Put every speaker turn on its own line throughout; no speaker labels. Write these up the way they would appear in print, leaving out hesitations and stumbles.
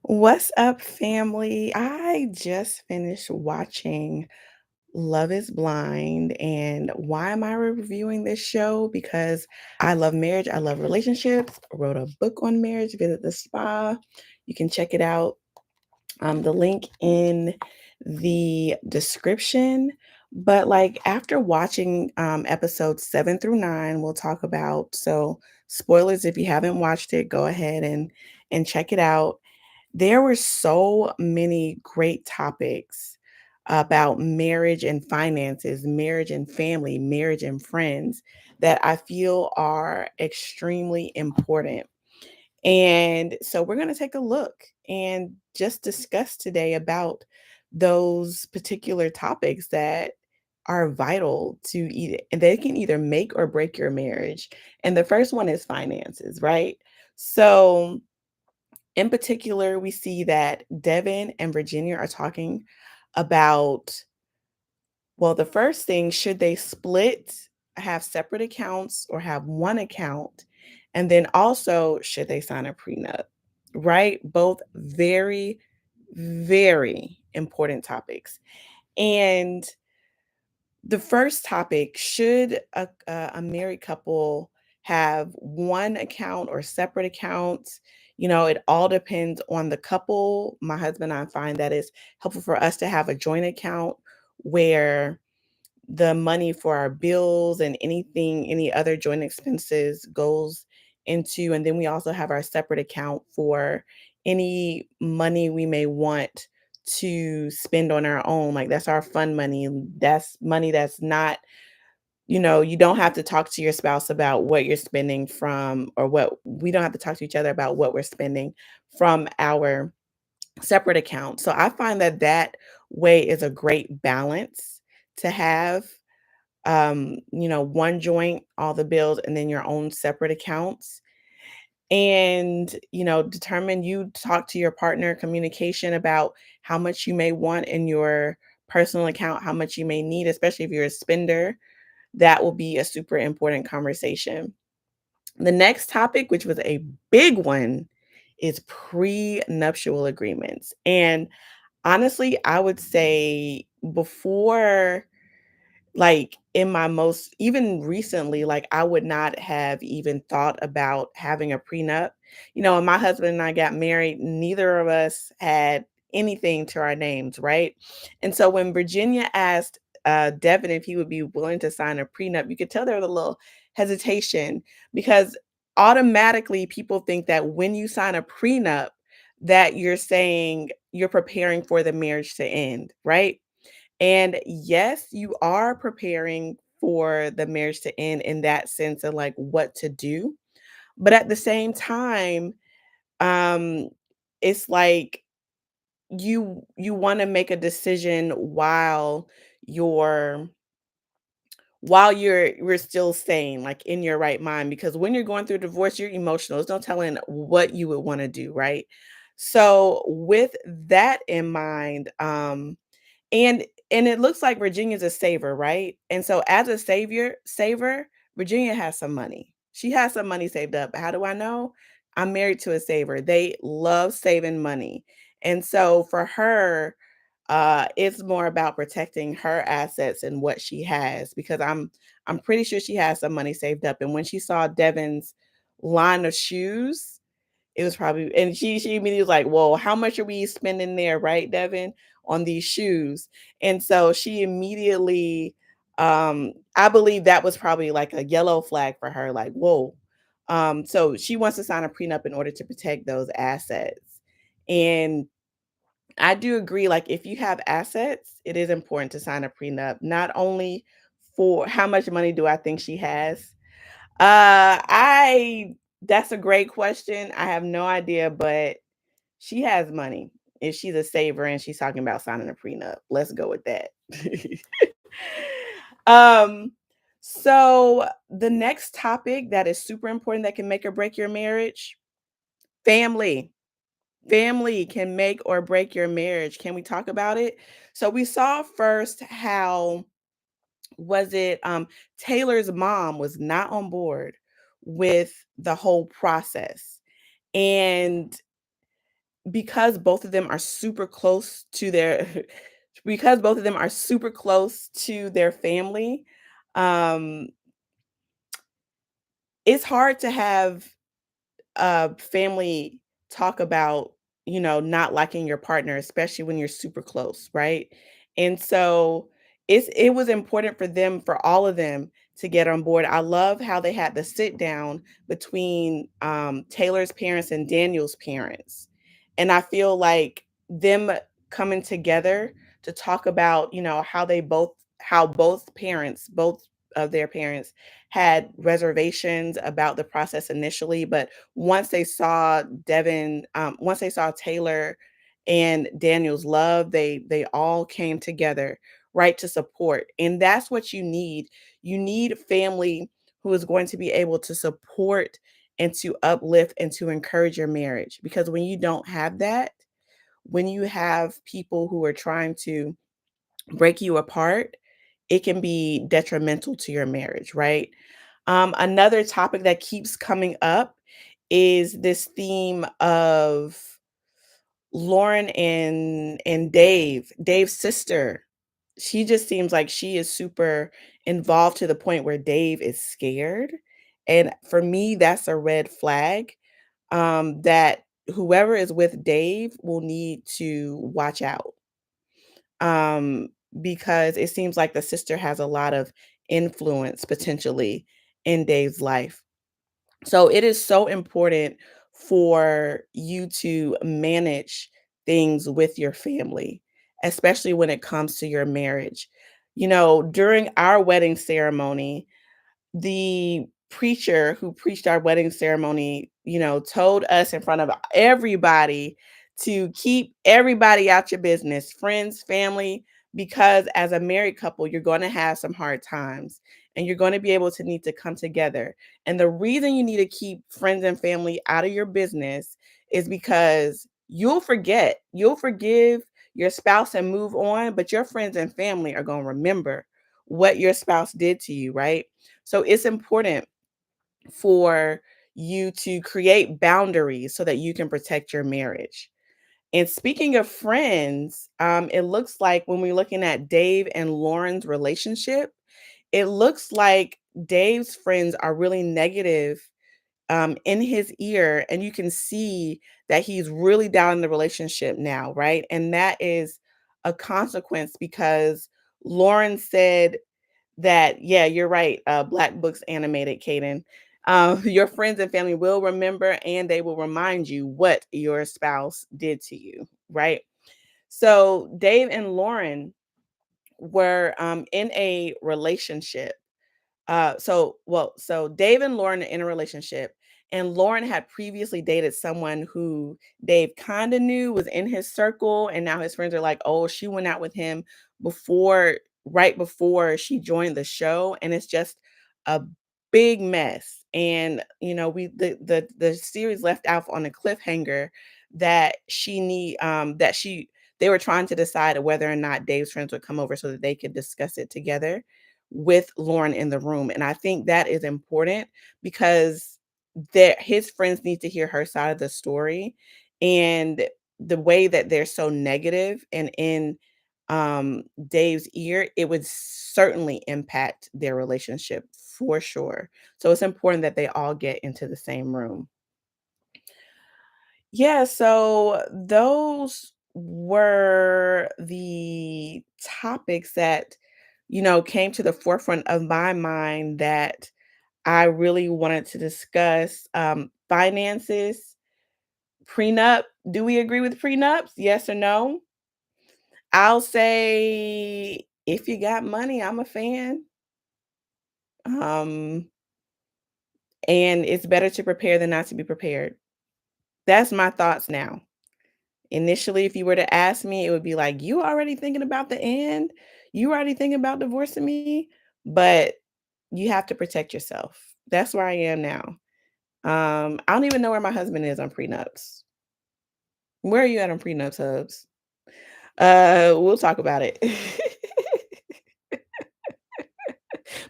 What's up, family? I just finished watching Love is Blind. And why am I reviewing this show? Because I love marriage, I love relationships. I wrote a book on marriage, Visit the Spa. You can check it out. The link in the description. But like after watching episodes 7 through 9, we'll talk about spoilers if you haven't watched it, go ahead and check it out. There were so many great topics about marriage and finances, marriage and family, marriage and friends that I feel are extremely important. And so we're going to take a look and just discuss today about those particular topics that are vital to either, and they can either make or break your marriage. And the first one is finances, right? So, in particular, we see that Devin and Virginia are talking about, well, the first thing, should they split, have separate accounts, or have one account? And then also, should they sign a prenup? Right? Both very, very important topics. And the first topic, should a married couple have one account or separate accounts? It all depends on the couple. My husband and I find that it's helpful for us to have a joint account where the money for our bills and any other joint expenses goes into, and then we also have our separate account for any money we may want to spend on our own. Like that's our fun money. That's money that's not, you don't have to talk to your spouse about what you're spending from, or what we don't have to talk to each other about what we're spending from our separate account. So I find that that way is a great balance to have, one joint, all the bills, and then your own separate accounts. And, determine, you talk to your partner, communication about how much you may want in your personal account, how much you may need, especially if you're a spender. That will be a super important conversation. The next topic, which was a big one, is prenuptial agreements. And honestly, I would say before, like, in my most even recently, like, I would not have even thought about having a prenup. When my husband and I got married, neither of us had anything to our names, right? And so when Virginia asked, Devin if he would be willing to sign a prenup, you could tell there was a little hesitation, because automatically people think that when you sign a prenup, that you're saying you're preparing for the marriage to end, right? And yes, you are preparing for the marriage to end in that sense of like what to do. But at the same time, um, it's like you want to make a decision you're while you're still sane, like in your right mind. Because when you're going through divorce, you're emotional. There's no telling what you would want to do, right? So with that in mind, and and it looks like Virginia's a saver, right? And so as a saver, Virginia has some money. She has some money saved up. How do I know? I'm married to a saver. They love saving money. And so for her, it's more about protecting her assets and what she has, because I'm pretty sure she has some money saved up. And when she saw Devin's line of shoes, it was probably, and she immediately was like, "Well, how much are we spending there, right, Devin, on these shoes?" And so she immediately, I believe that was probably like a yellow flag for her, like, "Whoa." So she wants to sign a prenup in order to protect those assets. And I do agree, like if you have assets, it is important to sign a prenup, not only for how much money do I think she has? I That's a great question. I have no idea, but she has money. If she's a saver and she's talking about signing a prenup, let's go with that. um, so the next topic that is super important that can make or break your marriage, family. Family can make or break your marriage. Can we talk about it? So we saw first how was it Taylor's mom was not on board with the whole process. And because both of them are super close to their because both of them are super close to their family, um, it's hard to have family talk about, not liking your partner, especially when you're super close, right? And so it was important for them, for all of them to get on board. I love how they had the sit down between Taylor's parents and Daniel's parents. And I feel like them coming together to talk about, how both of their parents had reservations about the process initially, but once they saw Taylor and Daniel's love, they all came together, right, to support. And that's what you need. You need family who is going to be able to support and to uplift and to encourage your marriage. Because when you don't have that, when you have people who are trying to break you apart, it can be detrimental to your marriage, right? Another topic that keeps coming up is this theme of Lauren and Dave's sister. She just seems like she is super involved to the point where Dave is scared. And for me, that's a red flag, that whoever is with Dave will need to watch out, um, because it seems like the sister has a lot of influence potentially in Dave's life. So it is so important for you to manage things with your family, especially when it comes to your marriage. During our wedding ceremony, the preacher who preached our wedding ceremony, told us in front of everybody to keep everybody out your business, friends, family, because as a married couple, you're going to have some hard times and you're going to be able to need to come together. And the reason you need to keep friends and family out of your business is because you'll forgive your spouse and move on, but your friends and family are going to remember what your spouse did to you, right? So it's important for you to create boundaries so that you can protect your marriage. And speaking of friends, it looks like when we're looking at Dave and Lauren's relationship, it looks like Dave's friends are really negative, in his ear, and you can see that he's really down in the relationship now, right? And that is a consequence because Lauren said that, yeah, you're right, Black Books Animated, Caden. Your friends and family will remember and they will remind you what your spouse did to you, right? So Dave and Lauren were in a relationship, so Dave and Lauren are in a relationship, and Lauren had previously dated someone who Dave kind of knew was in his circle, and now his friends are like, "Oh, she went out with him right before she joined the show," and it's just a big mess. And the series left out on a cliffhanger that she they were trying to decide whether or not Dave's friends would come over so that they could discuss it together with Lauren in the room. And I think that is important because his friends need to hear her side of the story. And the way that they're so negative and in Dave's ear, it would certainly impact their relationship for sure. So it's important that they all get into the same room. Yeah, so those were the topics that, came to the forefront of my mind that I really wanted to discuss. Finances, prenup. Do we agree with prenups? Yes or no? I'll say if you got money, I'm a fan. Um, and it's better to prepare than not to be prepared. That's my thoughts now. Initially, if you were to ask me, it would be like, "You already thinking about the end? You already thinking about divorcing me?" But you have to protect yourself. That's where I am now. I don't even know where my husband is on prenups. Where are you at on prenups, Hubs? We'll talk about it.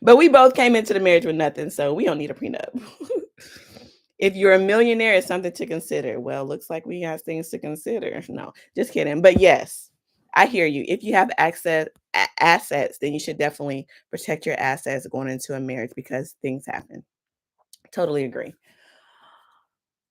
But we both came into the marriage with nothing, so we don't need a prenup. If you're a millionaire, it's something to consider. Well, looks like we got things to consider. No, just kidding. But yes, I hear you. If you have assets, then you should definitely protect your assets going into a marriage because things happen. Totally agree.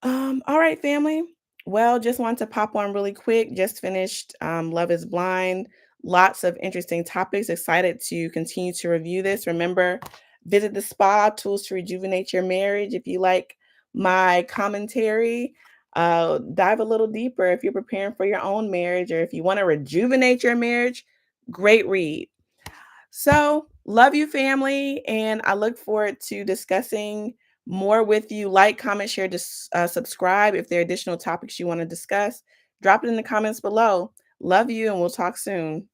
All right, family. Well, just wanted to pop on really quick. Just finished Love is Blind. Lots of interesting topics. Excited to continue to review this. Remember, visit the spa tools to rejuvenate your marriage. If you like my commentary, dive a little deeper if you're preparing for your own marriage or if you want to rejuvenate your marriage. Great read. So, love you, family, and I look forward to discussing more with you. Like, comment, share, subscribe. If there are additional topics you want to discuss, drop it in the comments below. Love you, and we'll talk soon.